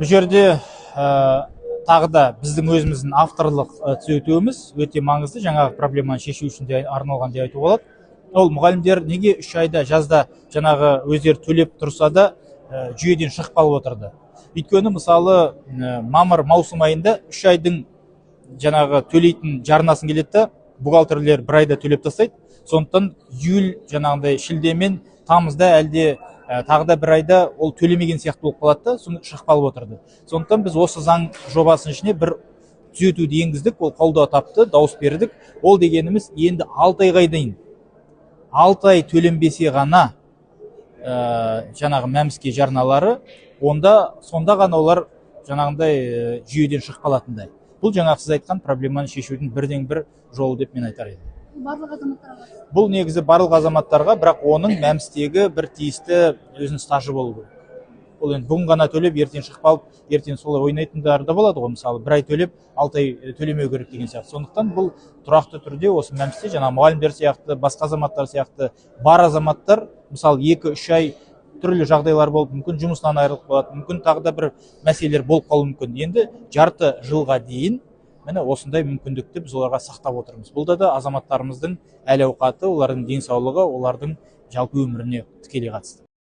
Бұл жерде тағы да біздің өзіміздің авторлық түзетуіміз өте маңызды, жаңағы проблеманы шешу үшін де арналған деп айтуға болады. Ол мұғалімдер неге 3 айда жазда жаңағы өздері төлеп тұрса да жүйеден шығып қалып отырды. Өйткені мысалы мамыр маусым айында 3 айдың жаңағы төлейтін жарнасын келеді, бухгалтерлер 1 айда төлеп тастайды. Сондықтан июль жаңағындай шілдемен тамызда әлде тағы да 1 айда ол төлемеген сияқты болып қалады, соны шығып қалып отырды. Сондықтан біз осы заң жобасының ішіне бір түзетуді енгіздік, ол қолдау тапты, дауыс бердік. Ол дегеніміз енді 6 айға дейін 6 ай төленбесе ғана жаңағы мәмске жарналары, сонда ғана олар жаңағындай жүйеден шығып қалатындай. Бұл жаңағы сіз айтқан проблеманы шешудің бірден бір жолы деп мен айтар едім. Барлық азаматтарға? Бұл негізі барлық азаматтарға, бірақ оның мәмстегі бір тиісті өзінің стажы болу керек. Ол енді бүгін ғана төлеп, ертең шығып қалып, ертең солай ойнайтындар да болады ғой, мысалы 1 ай төлеп, 6 ай төлемеу керек деген сияқты. Сондықтан бұл тұрақты түрде осы мәмсте жаңа мұғалімдер сияқты, басқа азаматтар сияқты бар азаматтар, мысалы 2-3 ай түрлі жағдайлар болып мүмкін, жұмысынан айырылып қалады, мүмкін тағы да бір мәселелер болып қалуы мүмкін. Енді жарты жылға дейін міне осындай мүмкіндікті біз оларға сақтап отырмыз. Бұл да азаматтарымыздың әл-ауқаты, олардың денсаулығы, олардың жалпы өміріне тікелей қатысты.